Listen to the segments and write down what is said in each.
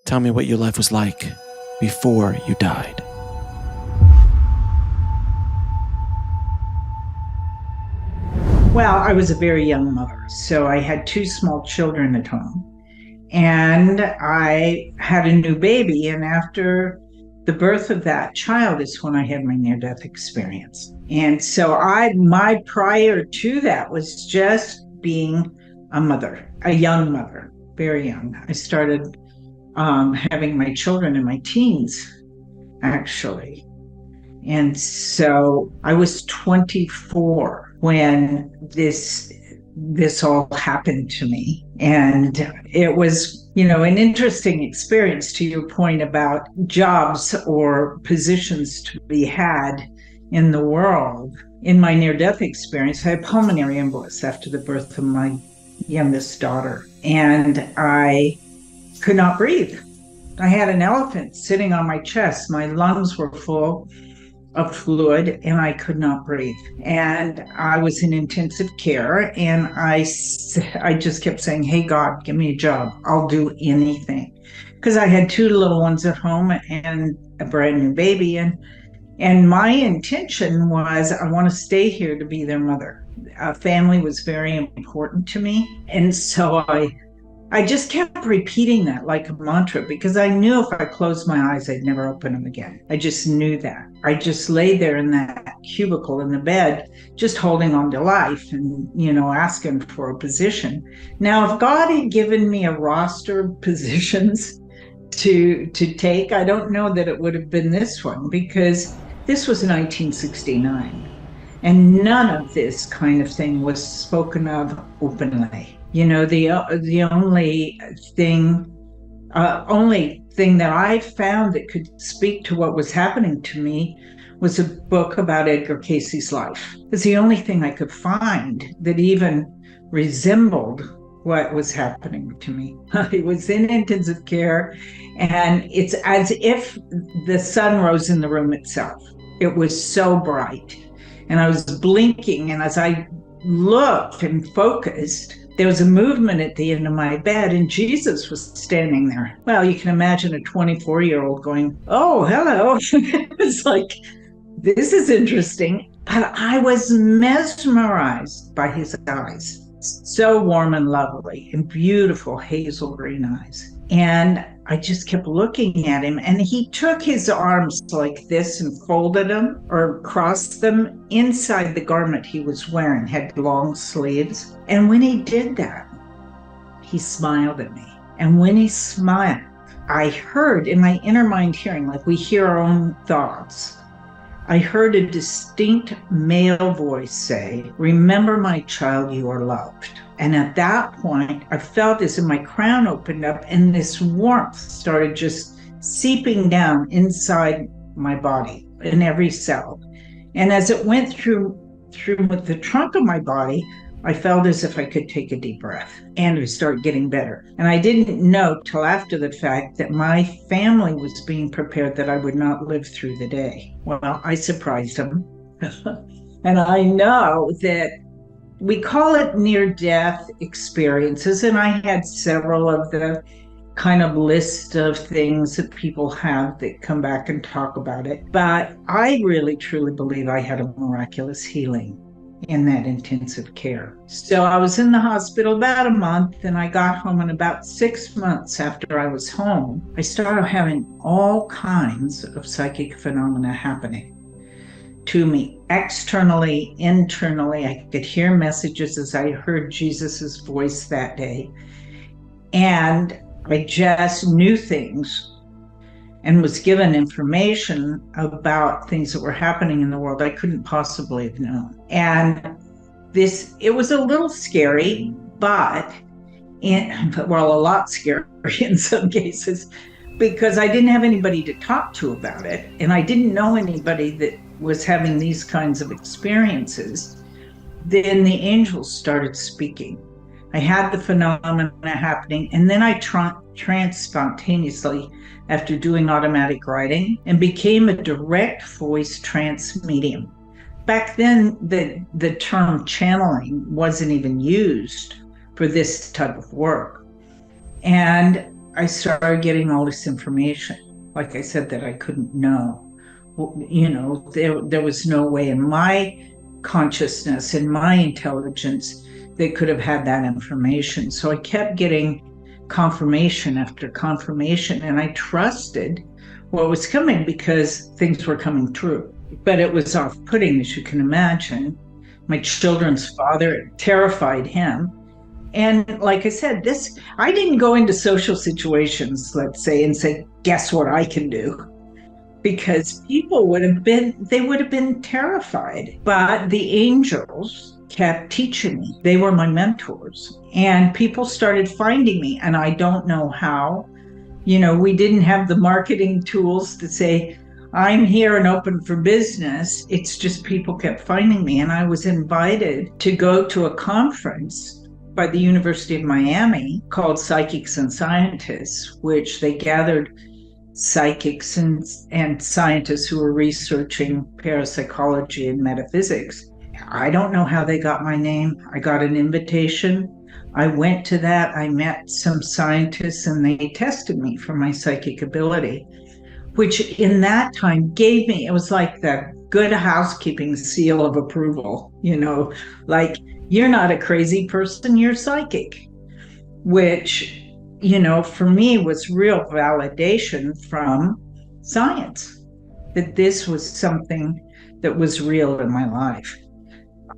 Tell me what your life was like before you died. Well, I was a very young mother, so I had two small children at home. And I had a new baby, and after the birth of that child is when I had my near-death experience. And so my prior to that was just being a mother, a young mother, very young. I started having my children in my teens, actually. And so I was 24 when this all happened to me. And it was, an interesting experience, to your point about jobs or positions to be had in the world. In my near-death experience, I had pulmonary embolus after the birth of my youngest daughter, and I could not breathe. I had an elephant sitting on my chest. My lungs were full of fluid and I could not breathe. And I was in intensive care, and I just kept saying, hey, God, give me a job. I'll do anything. Because I had two little ones at home and a brand new baby. And my intention was, I want to stay here to be their mother. Family was very important to me. And so I just kept repeating that like a mantra, because I knew if I closed my eyes, I'd never open them again. I just knew that. I just lay there in that cubicle in the bed, just holding on to life and, asking for a position. Now, if God had given me a roster of positions to take, I don't know that it would have been this one, because this was 1969. And none of this kind of thing was spoken of openly. The only thing that I found that could speak to what was happening to me was a book about Edgar Cayce's life. It's the only thing I could find that even resembled what was happening to me. I was in intensive care, and it's as if the sun rose in the room itself. It was so bright, and I was blinking, and as I looked and focused, there was a movement at the end of my bed, and Jesus was standing there. Well, you can imagine a 24-year-old going, oh, hello. It's like, this is interesting. But I was mesmerized by his eyes. So warm and lovely, and beautiful hazel green eyes. And I just kept looking at him, and he took his arms like this and folded them or crossed them inside the garment he was wearing, had long sleeves. And when he did that, he smiled at me. And when he smiled, I heard in my inner mind hearing, like we hear our own thoughts, I heard a distinct male voice say, remember, my child, you are loved. And at that point, I felt as if my crown opened up and this warmth started just seeping down inside my body in every cell. And as it went through with the trunk of my body, I felt as if I could take a deep breath and it started getting better. And I didn't know till after the fact that my family was being prepared that I would not live through the day. Well, I surprised them. And I know that we call it near-death experiences, and I had several of the kind of list of things that people have that come back and talk about it. But I really, truly believe I had a miraculous healing in that intensive care. So I was in the hospital about a month, and I got home, and about 6 months after I was home, I started having all kinds of psychic phenomena happening to me, externally, internally. I could hear messages as I heard Jesus's voice that day. And I just knew things and was given information about things that were happening in the world I couldn't possibly have known. And it was a little scary, but a lot scary in some cases, because I didn't have anybody to talk to about it. And I didn't know anybody that was having these kinds of experiences. Then the angels started speaking. I had the phenomena happening, and then I tranced spontaneously after doing automatic writing and became a direct voice trance medium. Back then, the term channeling wasn't even used for this type of work. And I started getting all this information, like I said, that I couldn't know. There was no way in my consciousness, in my intelligence, they could have had that information. So I kept getting confirmation after confirmation, and I trusted what was coming because things were coming true. But it was off-putting, as you can imagine. My children's father, terrified him. And like I said, I didn't go into social situations, let's say, and say, guess what I can do? Because people would have been terrified. But the angels kept teaching me. They were my mentors. And people started finding me. And I don't know how. We didn't have the marketing tools to say, I'm here and open for business. It's just people kept finding me. And I was invited to go to a conference by the University of Miami called Psychics and Scientists, which they gathered psychics and scientists who were researching parapsychology and metaphysics. I don't know how they got my name. I got an invitation. I went to that. I met some scientists and they tested me for my psychic ability, which in that time gave me, it was like the good housekeeping seal of approval, like, you're not a crazy person, you're psychic, which, for me was real validation from science, that this was something that was real in my life.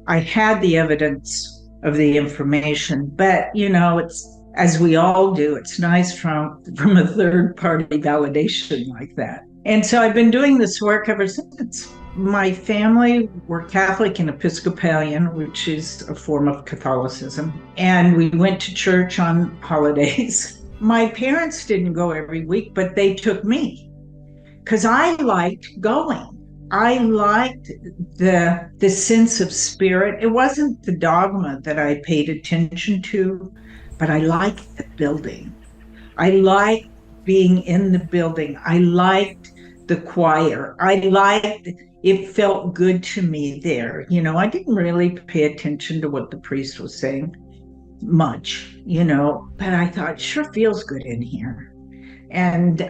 I had the evidence of the information, but, it's, as we all do, it's nice from a third party validation like that. And so I've been doing this work ever since. My family were Catholic and Episcopalian, which is a form of Catholicism. And we went to church on holidays. My parents didn't go every week, but they took me because I liked going. I liked the sense of spirit. It wasn't the dogma that I paid attention to, but I liked the building. I liked being in the building. I liked the choir. It felt good to me there. I didn't really pay attention to what the priest was saying much, but I thought, it sure feels good in here. And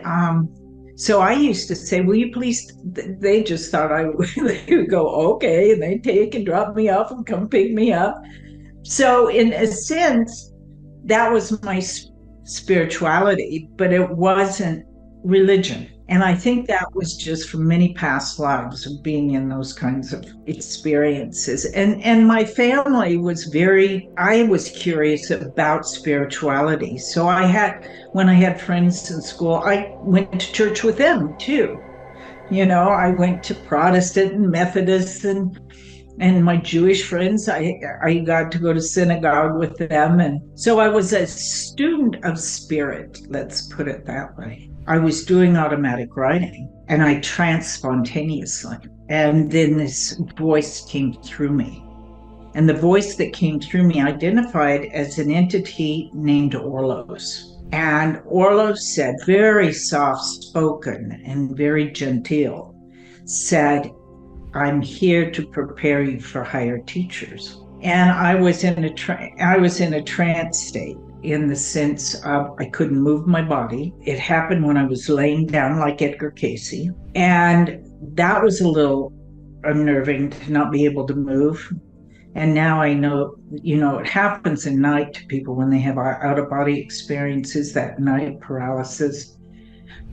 so I used to say, will you please, they just thought they would go, okay, and they'd take and drop me off and come pick me up. So in a sense, that was my spirituality, but it wasn't religion. And I think that was just from many past lives of being in those kinds of experiences. And my family was I was curious about spirituality. So when I had friends in school, I went to church with them too. I went to Protestant and Methodist and my Jewish friends, I got to go to synagogue with them. And so I was a student of spirit, let's put it that way. I was doing automatic writing and I tranced spontaneously. And then this voice came through me. And the voice that came through me identified as an entity named Orlos. And Orlos said, very soft-spoken and very genteel, said, I'm here to prepare you for higher teachers. And I was in a trance state, in the sense of I couldn't move my body. It happened when I was laying down like Edgar Cayce. And that was a little unnerving to not be able to move. And now I know, it happens at night to people when they have out-of-body experiences, that night paralysis.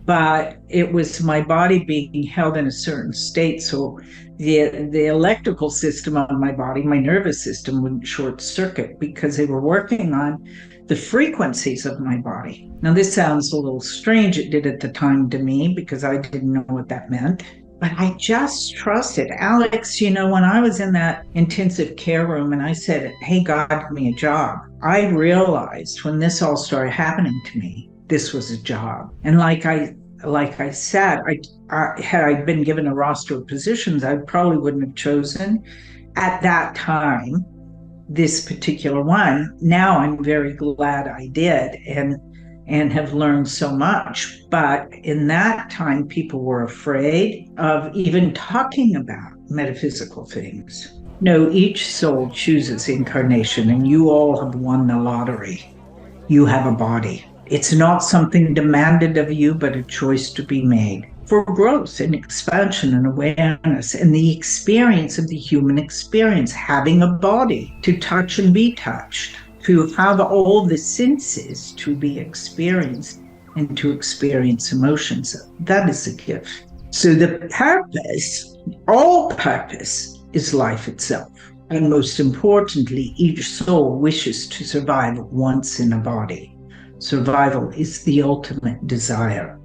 But it was my body being held in a certain state. So the electrical system of my body, my nervous system, wouldn't short circuit because they were working on the frequencies of my body. Now, this sounds a little strange. It did at the time to me because I didn't know what that meant. But I just trusted. Alex, when I was in that intensive care room and I said, hey, God, give me a job, I realized when this all started happening to me, this was a job. And like I said, had I been given a roster of positions, I probably wouldn't have chosen at that time this particular one. Now I'm very glad I did and have learned so much. But in that time, people were afraid of even talking about metaphysical things. No, each soul chooses incarnation, and you all have won the lottery. You have a body. It's not something demanded of you, but a choice to be made for growth and expansion and awareness and the experience of the human experience, having a body to touch and be touched, to have all the senses to be experienced and to experience emotions. That is a gift. So the purpose, all purpose, is life itself. And most importantly, each soul wishes to survive once in a body. Survival is the ultimate desire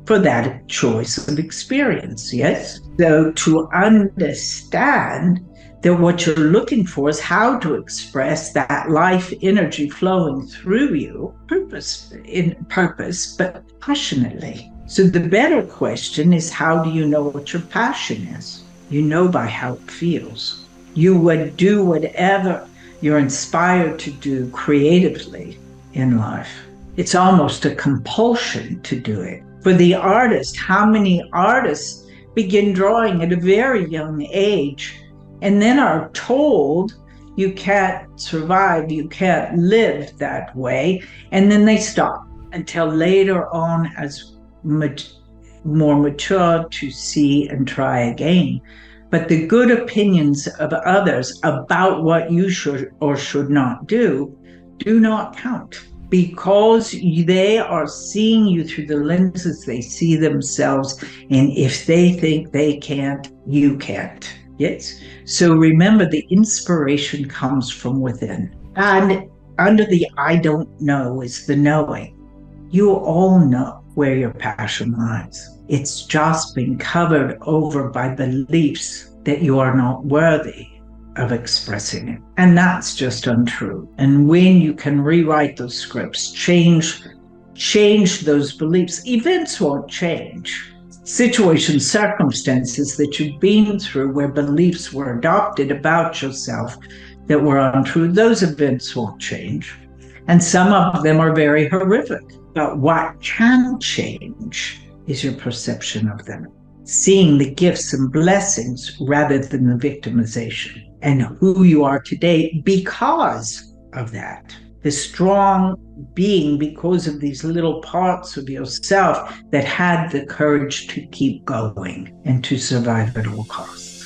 for that choice of experience, yes? So to understand that what you're looking for is how to express that life energy flowing through you, purpose, but passionately. So the better question is, how do you know what your passion is? You know by how it feels. You would do whatever you're inspired to do creatively in life. It's almost a compulsion to do it. For the artist, how many artists begin drawing at a very young age and then are told you can't survive, you can't live that way, and then they stop until later on as more mature to see and try again. But the good opinions of others about what you should or should not do not count, because they are seeing you through the lenses they see themselves. And if they think they can't, you can't. Yes. So remember, the inspiration comes from within. And under the I don't know is the knowing. You all know where your passion lies. It's just been covered over by beliefs that you are not worthy of expressing it. And that's just untrue. And when you can rewrite those scripts, change those beliefs, events won't change. Situations, circumstances that you've been through where beliefs were adopted about yourself that were untrue, those events won't change. And some of them are very horrific. But what can change is your perception of them, seeing the gifts and blessings rather than the victimization, and who you are today because of that. The strong being because of these little parts of yourself that had the courage to keep going and to survive at all costs.